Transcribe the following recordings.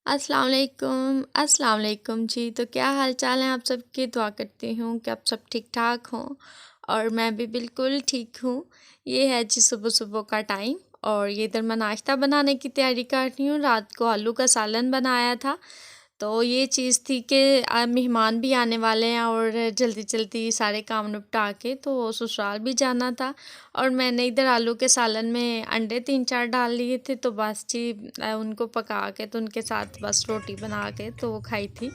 अस्सलाम वालेकुम जी। तो क्या हाल चाल है आप सबके? दुआ करती हूँ कि आप सब ठीक ठाक हों और मैं भी बिल्कुल ठीक हूँ। ये है जी सुबह सुबह का टाइम और ये इधर मैं नाश्ता बनाने की तैयारी कर रही हूँ। रात को आलू का सालन बनाया था, तो ये चीज़ थी कि मेहमान भी आने वाले हैं और जल्दी जल्दी सारे काम निपटा के तो ससुराल भी जाना था। और मैंने इधर आलू के सालन में अंडे 3-4 डाल लिए थे, तो बस जी उनको पका के तो उनके साथ बस रोटी बना के तो वो खाई थी।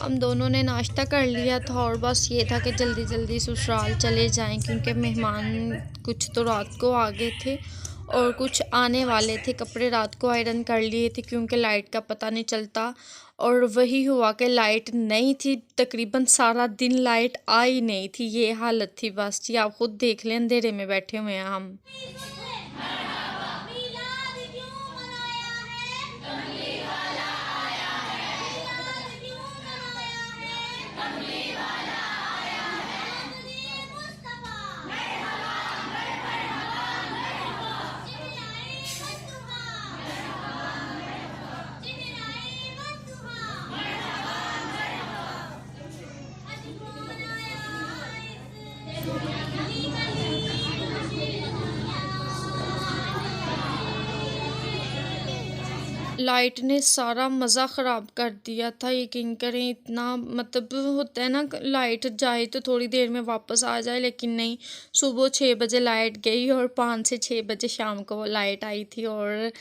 हम दोनों ने नाश्ता कर लिया था और बस ये था कि जल्दी जल्दी ससुराल चले जाएं, क्योंकि मेहमान कुछ तो रात को आ गए थे और कुछ आने वाले थे। कपड़े रात को आयरन कर लिए थे क्योंकि लाइट का पता नहीं चलता, और वही हुआ कि लाइट नहीं थी। तकरीबन सारा दिन लाइट आई नहीं थी, ये हालत थी। बस जी आप खुद देख लें, अंधेरे में बैठे हुए हैं हम। लाइट ने सारा मज़ा ख़राब कर दिया था, यकीन करें। इतना मतलब होता है ना, लाइट जाए तो थोड़ी देर में वापस आ जाए, लेकिन नहीं। सुबह 6 बजे लाइट गई और 5 से 6 बजे शाम को वो लाइट आई थी और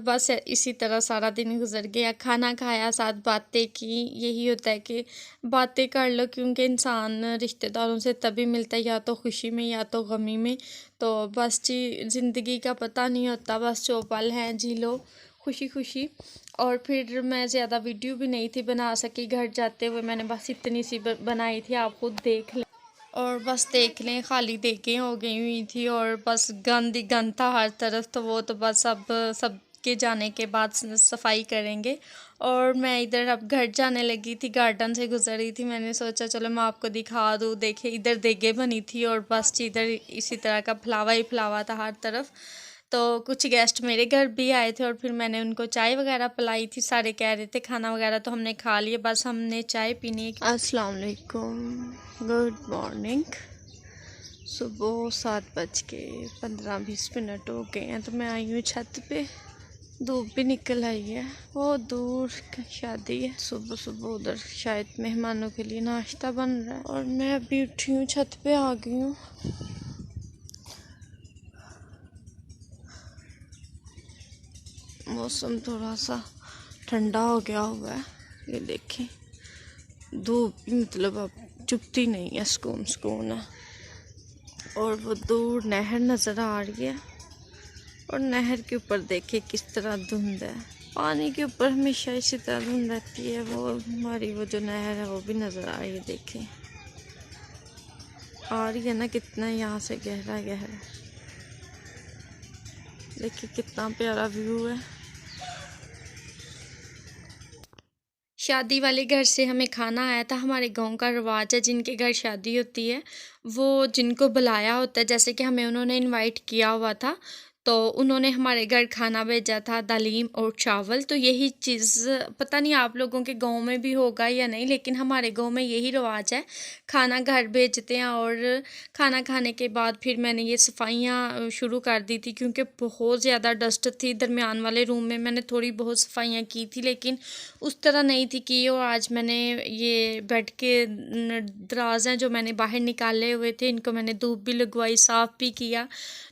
बस इसी तरह सारा दिन गुजर गया। खाना खाया, साथ बातें की। यही होता है कि बातें कर लो, क्योंकि इंसान रिश्तेदारों से तभी मिलता है, या तो खुशी में या तो गमी में। तो बस जी ज़िंदगी का पता नहीं होता, बस जो पल हैं जी लो खुशी खुशी। और फिर मैं ज़्यादा वीडियो भी नहीं थी बना सकी घर जाते हुए, मैंने बस इतनी सी बनाई थी, आप खुद देख लें। और बस देख लें, खाली देखें हो गई हुई थी और बस गंद ही गंद था हर तरफ। तो वो तो बस अब सब के जाने के बाद सफाई करेंगे। और मैं इधर अब घर जाने लगी थी, गार्डन से गुजर रही थी। मैंने सोचा चलो मैं आपको दिखा दूँ। देखे इधर देगे बनी थी और बस इधर इसी तरह का फलावा ही फलावा था हर तरफ। तो कुछ गेस्ट मेरे घर भी आए थे और फिर मैंने उनको चाय वगैरह पिलाई थी। सारे कह रहे थे खाना वगैरह तो हमने खा लिया, बस हमने चाय पीनी है। अस्सलाम वालेकुम, गुड मॉर्निंग। सुबह 7:15-20 हो गए हैं, तो मैं आई हूँ छत पे। धूप भी निकल आई है, बहुत दूर शादी है। सुबह सुबह उधर शायद मेहमानों के लिए नाश्ता बन रहा है और मैं अभी उठी हूँ, छत पे आ गई हूँ। मौसम थोड़ा सा ठंडा हो गया हुआ है, ये देखें। धूप भी मतलब अब चुभती नहीं है, सुकून सुकून है। और वो दूर नहर नज़र आ रही है और नहर के ऊपर देखिए किस तरह धुंध है। पानी के ऊपर हमेशा इसी तरह धुंध रहती है। वो हमारी वो जो नहर है वो भी नज़र आ रही है, देखें आ रही है ना कितना यहाँ से गहरा गहरा। देखिए कितना प्यारा व्यू है। शादी वाले घर से हमें खाना आया था। हमारे गांव का रिवाज है, जिनके घर शादी होती है वो जिनको बुलाया होता है, जैसे कि हमें उन्होंने इनवाइट किया हुआ था, तो उन्होंने हमारे घर खाना भेजा था, दालीम और चावल। तो यही चीज़ पता नहीं आप लोगों के गांव में भी होगा या नहीं, लेकिन हमारे गांव में यही रिवाज है, खाना घर भेजते हैं। और खाना खाने के बाद फिर मैंने ये सफाइयाँ शुरू कर दी थी, क्योंकि बहुत ज़्यादा डस्ट थी। दरमियान वाले रूम में मैंने थोड़ी बहुत सफाइयाँ की थी, लेकिन उस तरह नहीं थी की। और आज मैंने ये बेड के दराज हैं जो मैंने बाहर निकाले हुए थे, इनको मैंने धूप भी लगवाई, साफ़ भी किया।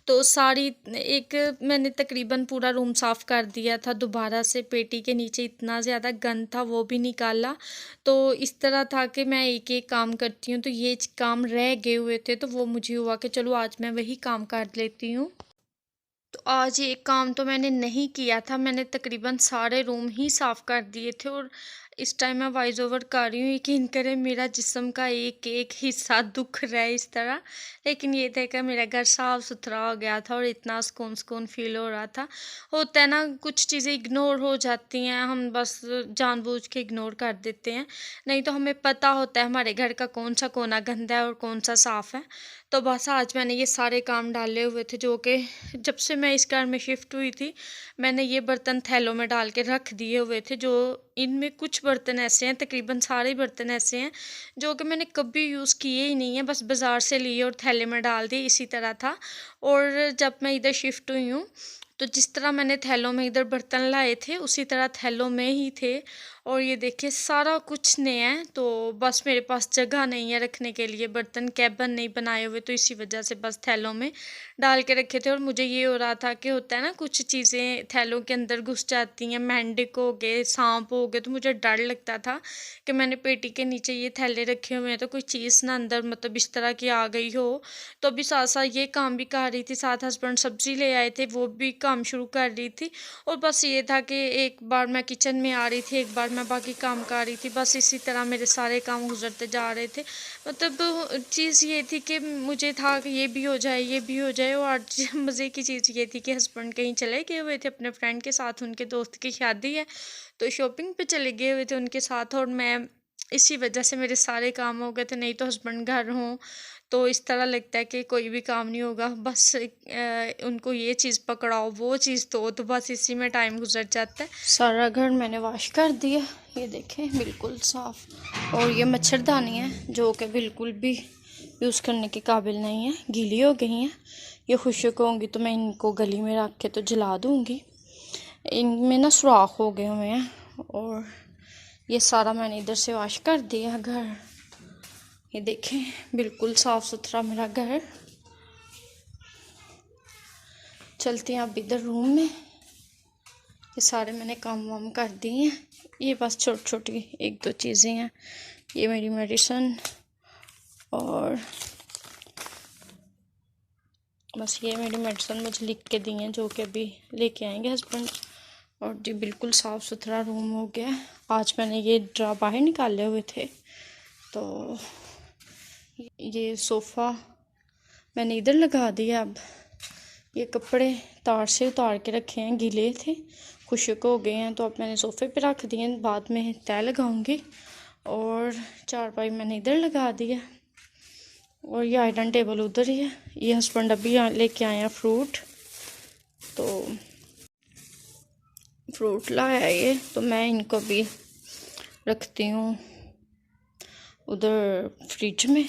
तो सारी एक मैंने तकरीबन पूरा रूम साफ़ कर दिया था दोबारा से। पेटी के नीचे इतना ज़्यादा गंद था, वो भी निकाला। तो इस तरह था कि मैं एक एक काम करती हूँ, तो ये काम रह गए हुए थे, तो वो मुझे हुआ कि चलो आज मैं वही काम कर लेती हूँ। तो आज एक काम तो मैंने नहीं किया था, मैंने तकरीबन सारे रूम ही साफ़ कर दिए थे। और इस टाइम मैं वॉइस ओवर कर रही हूँ, यकीन करें मेरा जिस्म का एक एक हिस्सा दुख रहा है इस तरह। लेकिन ये था कि मेरा घर साफ़ सुथरा हो गया था और इतना सुकून सुकून फ़ील हो रहा था। होता है ना, कुछ चीज़ें इग्नोर हो जाती हैं, हम बस जानबूझ के इग्नोर कर देते हैं। नहीं तो हमें पता होता है हमारे घर का कौन सा कोना गंदा है और कौन सा साफ़ है। तो बस आज मैंने ये सारे काम डाले हुए थे, जो कि जब से मैं इस घर में शिफ्ट हुई थी, मैंने ये बर्तन थैलों में डाल के रख दिए हुए थे। जो इनमें कुछ बर्तन ऐसे हैं, तकरीबन सारे ही बर्तन ऐसे हैं जो कि मैंने कभी यूज़ किए ही नहीं है, बस बाज़ार से लिए और थैले में डाल दिए, इसी तरह था। और जब मैं इधर शिफ्ट हुई हूँ, तो जिस तरह मैंने थैलों में इधर बर्तन लाए थे उसी तरह थैलों में ही थे। और ये देखिए सारा कुछ नया है, तो बस मेरे पास जगह नहीं है रखने के लिए बर्तन, कैबिन नहीं बनाए हुए, तो इसी वजह से बस थैलों में डाल के रखे थे। और मुझे ये हो रहा था कि होता है ना, कुछ चीज़ें थैलों के अंदर घुस जाती हैं, मेंढक हो गए, सांप हो गए, तो मुझे डर लगता था कि मैंने पेटी के नीचे ये थैले रखे हुए हैं तो कोई चीज़ ना अंदर मतलब इस तरह की आ गई हो। तो अभी साथ साथ ये काम भी कर रही थी, साथ हस्बैंड सब्ज़ी ले आए थे, वो भी काम शुरू कर रही थी। और बस ये था कि एक बार मैं किचन में आ रही थी, एक बार मैं बाकी काम कर रही थी, बस इसी तरह मेरे सारे काम गुजरते जा रहे थे। मतलब चीज़ ये थी कि मुझे था कि ये भी हो जाए, ये भी हो जाए। और आज मज़े की चीज़ ये थी कि हस्बैंड कहीं चले गए हुए थे अपने फ्रेंड के साथ, उनके दोस्त की शादी है, तो शॉपिंग पे चले गए हुए थे उनके साथ। और मैं इसी वजह से मेरे सारे काम हो गए थे, नहीं तो हस्बैंड घर हों तो इस तरह लगता है कि कोई भी काम नहीं होगा, बस उनको ये चीज़ पकड़ाओ, वो चीज़ तो बस इसी में टाइम गुजर जाता है। सारा घर मैंने वॉश कर दिया, ये देखें बिल्कुल साफ़। और ये मच्छरदानी है जो कि बिल्कुल भी यूज़ करने के काबिल नहीं है, गीली हो गई हैं। ये खुश्क होंगी तो मैं इनको गली में रख के तो जला दूँगी, इनमें ना सुराख हो गए हुए हैं। और ये सारा मैंने इधर से वॉश कर दिया घर, ये देखें बिल्कुल साफ़ सुथरा मेरा घर। चलते हैं अब इधर रूम में, ये सारे मैंने काम वाम कर दिए हैं। ये बस छोटी छोटी एक दो चीज़ें हैं, ये मेरी मेडिसिन और बस ये मेरी मेडिसिन मुझे लिख के दी हैं जो कि अभी लेके आएंगे हस्बैंड। और जी बिल्कुल साफ़ सुथरा रूम हो गया। आज मैंने ये ड्रा बाहर निकाले हुए थे, तो ये सोफ़ा मैंने इधर लगा दिया। अब ये कपड़े तार से उतार के रखे हैं, गीले थे, खुश्क हो गए हैं, तो अब मैंने सोफ़े पे रख दिए, बाद में तय लगाऊंगी। और चारपाई मैंने इधर लगा दिया। और ये आयरन टेबल उधर ही है। ये हस्बैंड अभी लेके आए हैं फ्रूट, तो फ्रूट लाया है ये, तो मैं इनको भी रखती हूँ उधर फ्रिज में।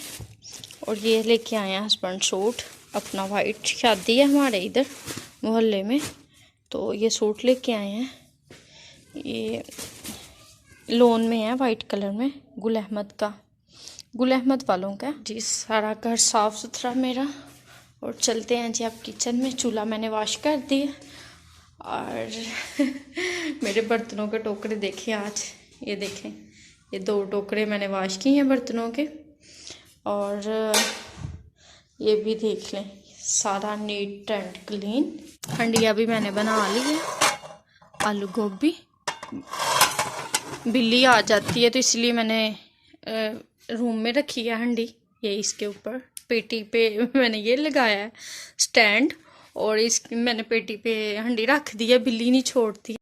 और ये लेके आए हैं हस्बैंड सूट अपना वाइट, शादी है हमारे इधर मोहल्ले में, तो ये सूट लेके आए हैं। ये लोन में है, वाइट कलर में, गुल अहमद का, गुल अहमद वालों का जी। सारा घर साफ़ सुथरा मेरा। और चलते हैं जी अब किचन में। चूल्हा मैंने वॉश कर दिया और मेरे बर्तनों के टोकरे देखिए आज, ये देखें, ये 2 टोकरे मैंने वॉश किए हैं बर्तनों के। और ये भी देख लें, सारा नीट एंड क्लीन। हंडिया भी मैंने बना ली है, आलू गोभी। बिल्ली आ जाती है तो इसलिए मैंने रूम में रखी है हंडी, ये इसके ऊपर पेटी पे मैंने ये लगाया है स्टैंड, और इस मैंने पेटी पे हंडी रख दी है, बिल्ली नहीं छोड़ती।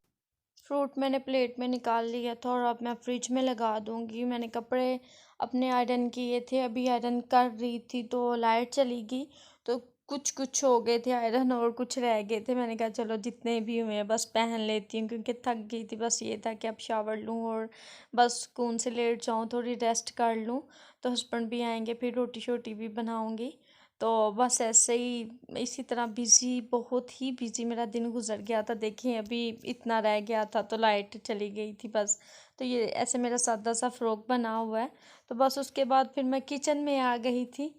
फ्रूट मैंने प्लेट में निकाल लिया था और अब मैं फ्रिज में लगा दूंगी। मैंने कपड़े अपने आयरन किए थे, अभी आयरन कर रही थी तो लाइट चली गई, तो कुछ कुछ हो गए थे आयरन और कुछ रह गए थे। मैंने कहा चलो जितने भी हुए हैं बस पहन लेती हूँ, क्योंकि थक गई थी। बस ये था कि अब शावर लूँ और बस सुकून से लेट जाऊँ, थोड़ी रेस्ट कर लूँ, तो हस्बैंड भी आएंगे, फिर रोटी शोटी भी बनाऊँगी। तो बस ऐसे ही इसी तरह बिज़ी, बहुत ही बिज़ी मेरा दिन गुजर गया था। देखिए अभी इतना रह गया था तो लाइट चली गई थी बस। तो ये ऐसे मेरा सादा सा फ्रॉक बना हुआ है, तो बस उसके बाद फिर मैं किचन में आ गई थी।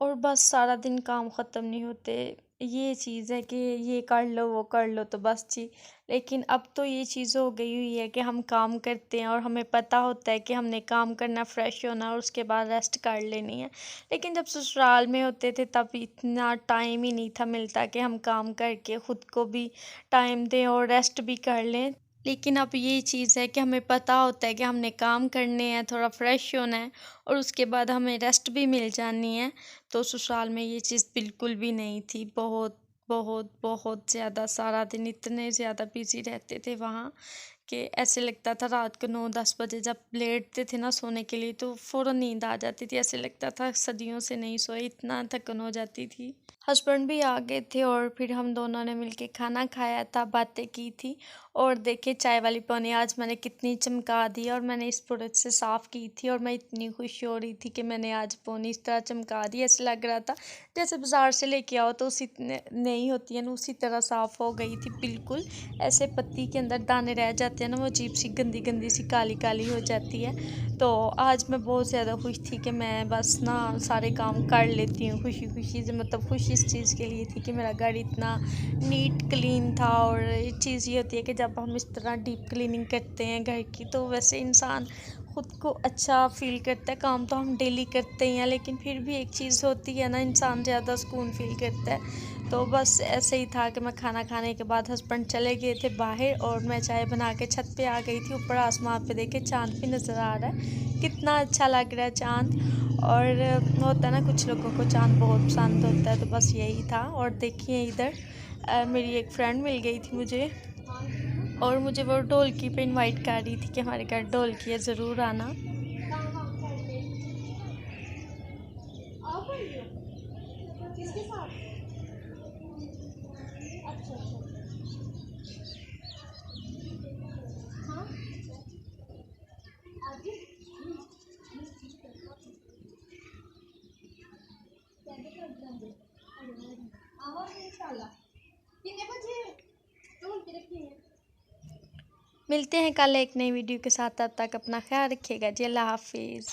और बस सारा दिन काम ख़त्म नहीं होते, ये चीज़ है कि ये कर लो वो कर लो तो बस जी। लेकिन अब तो ये चीज़ हो गई हुई है कि हम काम करते हैं और हमें पता होता है कि हमने काम करना, फ्रेश होना और उसके बाद रेस्ट कर लेनी है। लेकिन जब ससुराल में होते थे तब इतना टाइम ही नहीं था मिलता कि हम काम करके ख़ुद को भी टाइम दें और रेस्ट भी कर लें। लेकिन अब ये चीज़ है कि हमें पता होता है कि हमने काम करने हैं, थोड़ा फ्रेश होना है और उसके बाद हमें रेस्ट भी मिल जानी है। तो ससुराल में ये चीज़ बिल्कुल भी नहीं थी। बहुत, बहुत, बहुत ज़्यादा सारा दिन इतने ज़्यादा बिज़ी रहते थे वहाँ कि ऐसे लगता था रात को 9-10 बजे जब लेटते थे ना सोने के लिए तो फ़ौरन नींद आ जाती थी। ऐसे लगता था सदियों से नहीं सोए, इतना थकन हो जाती थी। हस्बैंड भी आ गए थे और फिर हम दोनों ने मिलके खाना खाया था, बातें की थी और देखिए चाय वाली पौनी आज मैंने कितनी चमका दी और मैंने इस प्रोडक्ट से साफ़ की थी और मैं इतनी खुश हो रही थी कि मैंने आज पौनी इस तरह चमका दी। ऐसे लग रहा था जैसे बाज़ार से लेके आओ तो उसी नई होती है ना उसी तरह साफ़ हो गई थी बिल्कुल। ऐसे पत्ती के अंदर दाने रह जाते हैं ना वो अजीब सी गंदी गंदी सी काली काली हो जाती है। तो आज मैं बहुत ज़्यादा खुश थी कि मैं बस ना सारे काम कर लेती हूँ खुशी खुशी से, मतलब खुशी इस चीज़ के लिए थी कि मेरा घर इतना नीट क्लीन था। और एक चीज़ ये होती है कि जब हम इस तरह डीप क्लीनिंग करते हैं घर की तो वैसे इंसान खुद को अच्छा फ़ील करता है। काम तो हम डेली करते ही हैं लेकिन फिर भी एक चीज़ होती है ना इंसान ज़्यादा सुकून फ़ील करता है। तो बस ऐसे ही था कि मैं खाना खाने के बाद हस्बैंड चले गए थे बाहर और मैं चाय बना के छत पे आ गई थी। ऊपर आसमान पे देखे चाँद भी नज़र आ रहा है, कितना अच्छा लग रहा है चाँद। और होता है ना कुछ लोगों को चाँद बहुत पसंद होता है तो बस यही था। और देखिए इधर मेरी एक फ्रेंड मिल गई थी मुझे और मुझे वो ढोलकी पे इनवाइट कर रही थी कि हमारे घर ढोलकी है, ज़रूर आना। मिलते हैं कल एक नई वीडियो के साथ, तब तक अपना ख्याल रखिएगा जी। अल्लाह हाफिज़।